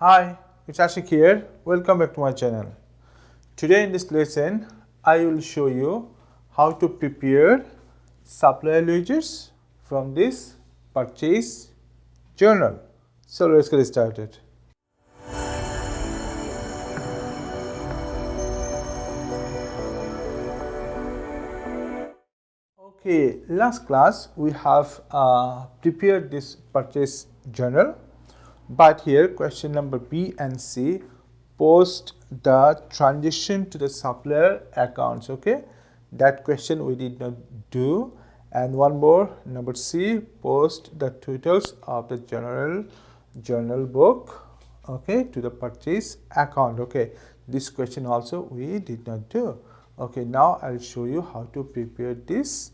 Hi, it's Ashik here. Welcome back to my channel. Today in this lesson, I will show you how to prepare supplier ledgers from this purchase journal. So let's get started. Okay, last class we have prepared this purchase journal. But here question number B and C post the transition to the supplier accounts. Okay, that question we did not do. And one more, number C, post the totals of the journal book, okay, to the purchase account. Okay, this question also we did not do. Okay, now I'll show you how to prepare this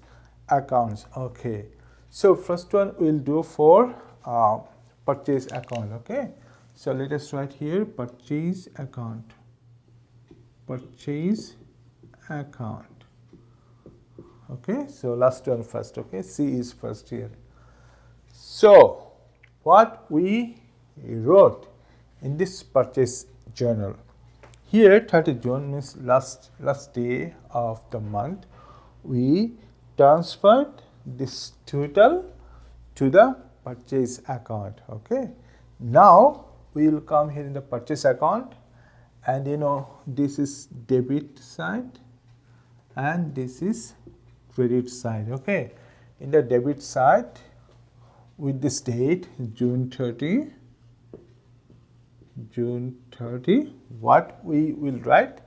accounts. Okay, so first one we'll do for purchase account. Okay, so let us write here purchase account. Okay, so last one first. Okay, C is first here. So what we wrote in this purchase journal here, 30th June means last day of the month, we transferred this total to the purchase account. Okay, now we will come here in the purchase account, and this is debit side and this is credit side. Okay, in the debit side with this date June 30, what we will write?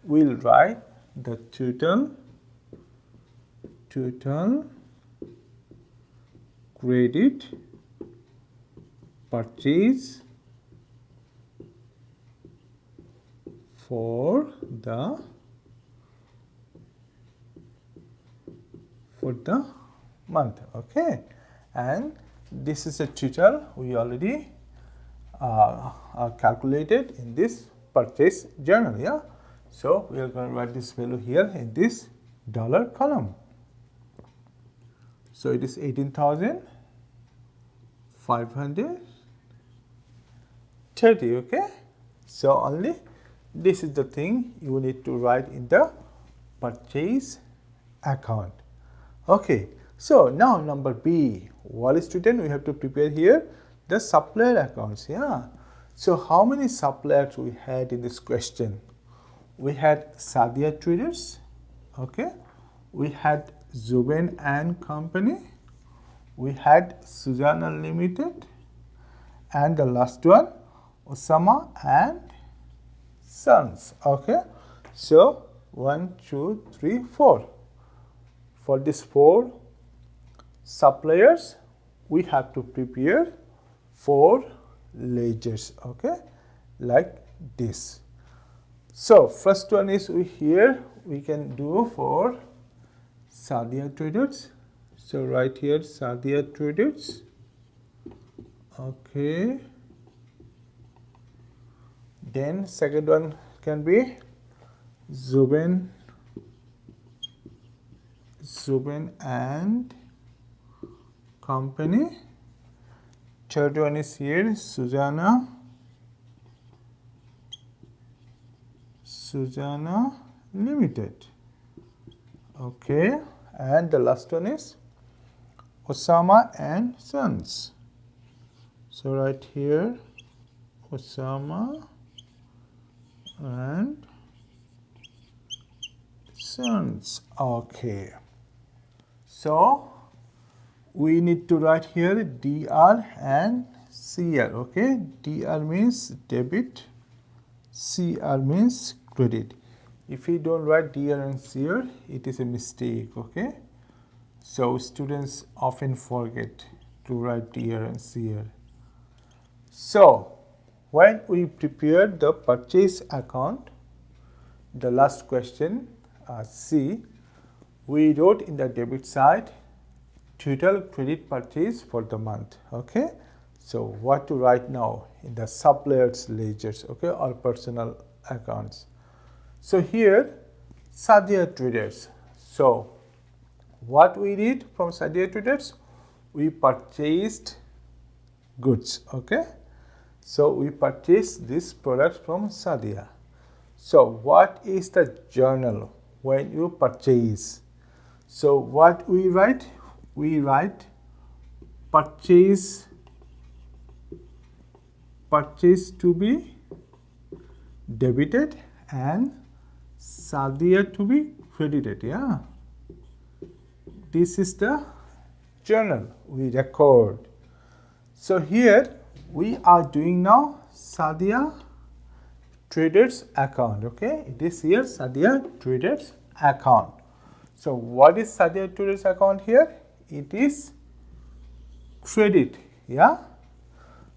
We'll write the total credit purchase for the month. Okay, and this is a total we already calculated in this purchase journal. Yeah, so we are going to write this value here in this dollar column. So it is 18,530. Okay, so only this is the thing you need to write in the purchase account. Okay, so now number B, what is written? We have to prepare here the supplier accounts. Yeah, so how many suppliers we had in this question? We had Sadia Traders. Okay, we had Juben Co, we had Suzana Ltd, and the last one Osama and Sons. Okay, so 1, 2, 3, 4. For these 4 suppliers, we have to prepare 4 ledgers. Okay, like this. So first one is we can do for Sadia Traders. So right here Sadia Traders. Okay, then second one can be Juben and Company. Third one is here Suzana Ltd. Okay, and the last one is Osama and Sons. So right here Osama and Sons. Okay, so we need to write here DR and CR. Okay, DR means debit, CR means credit. If you don't write DR and CR, it is a mistake. Okay, so students often forget to write DR and CR. So when we prepared the purchase account, the last question C, we wrote in the debit side total credit purchase for the month. Okay, so what to write now in the suppliers ledgers, okay, or personal accounts. So here Sadia Traders. So what we did from Sadia Traders? We purchased goods. Okay, So we purchase this product from Sadia. So what is the journal when you purchase? So what we write? We write purchase to be debited and Sadia to be credited. Yeah, this is the journal we record. So here we are doing now Sadia Traders account. Okay, it is here Sadia Traders account. So what is Sadia Traders account here? It is credit. Yeah,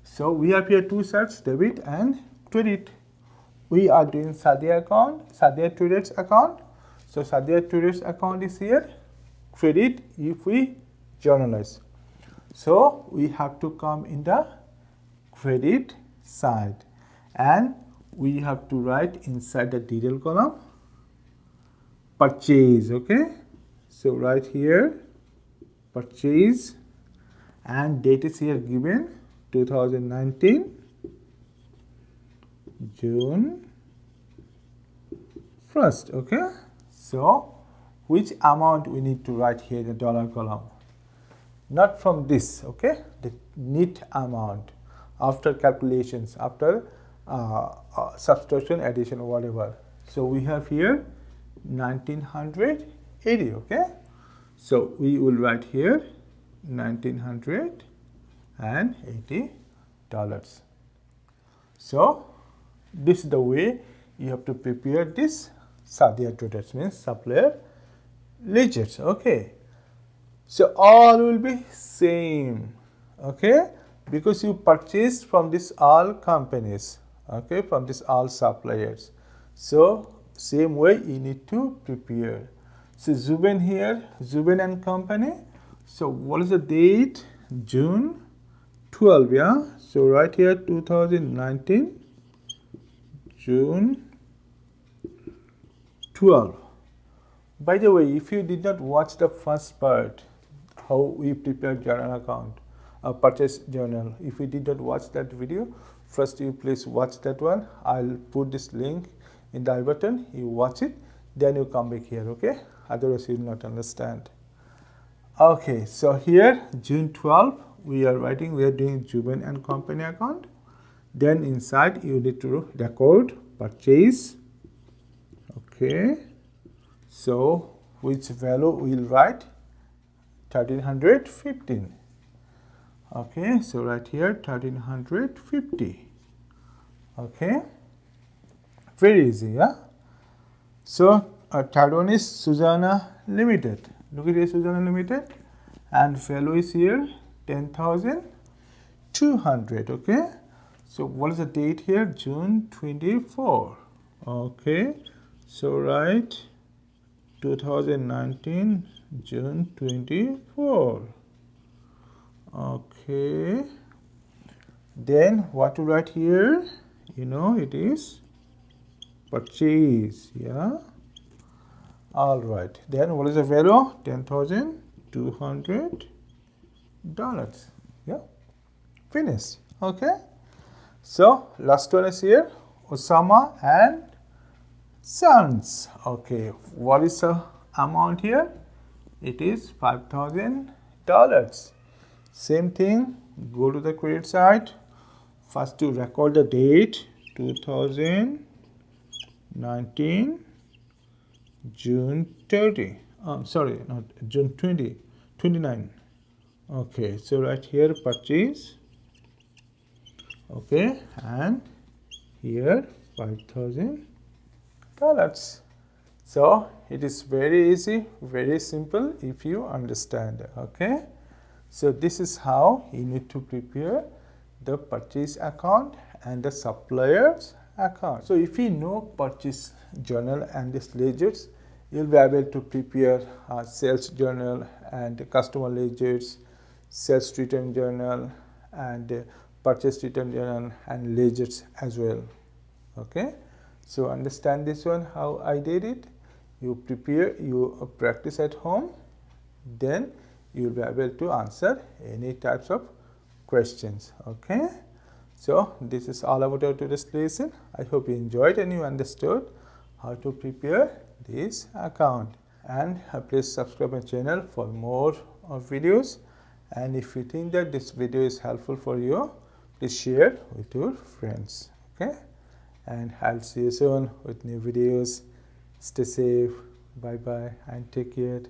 so we have here two sides, debit and credit. We are doing Sadia account, Sadia Traders account. So Sadia Traders account is here, credit if we journalize. So we have to come in the credit side and we have to write inside the detail column purchase. Okay, so right here purchase and date is here given 2019 June 1st. Okay, so which amount we need to write here in the dollar column? Not from this, okay, the net amount after calculations, after subtraction, addition, or whatever. So we have here 1980. Okay, so we will write here $1980. So this is the way you have to prepare this Sadia Traders, means supplier ledgers. Okay, so all will be same. Okay, because you purchased from this all companies. Okay, from this all suppliers. So same way you need to prepare. So Juben here, Juben and company. So what is the date? June 12. Yeah, so right here 2019 June 12. By the way, if you did not watch the first part, how we prepare journal account, purchase journal, if you did not watch that video, first you please watch that one. I'll put this link in the I button. You watch it, then you come back here. Okay, otherwise you will not understand. Okay, so here June 12 we are writing, we are doing Juben and company account. Then inside you need to record purchase. Okay, so which value we will write? 1315. Okay, so right here 1350. Okay, very easy. Yeah, so third one is Suzana Ltd. Look at here, Suzana Ltd, and value is here 10,200. Okay, so what is the date here? June 24. Okay, so write 2019 June 24. Okay, then what to write here? You know, it is purchase. Yeah, all right, then what is the value? $10,200. Yeah, finished. Okay, so last one is here Osama and Sons. Okay, what is the amount here? It is $5,000. Same thing, go to the credit side. First to record the date 2019 June 30. Sorry, not June 29. Okay, so right here purchase. Okay, and here $5,000. So it is very easy, very simple if you understand. Okay, so this is how you need to prepare the purchase account and the suppliers account. So if you know purchase journal and this ledgers, you'll be able to prepare sales journal and customer ledgers, sales return journal and purchase return journal and ledgers as well. Okay, so understand this one, how I did it. You prepare, you practice at home, then you will be able to answer any types of questions. Okay, So this is all about our today's lesson. I hope you enjoyed and you understood how to prepare this account. And please subscribe my channel for more videos. And if you think that this video is helpful for you, please share with your friends. Okay, and I'll see you soon with new videos. Stay safe, bye bye, and take care.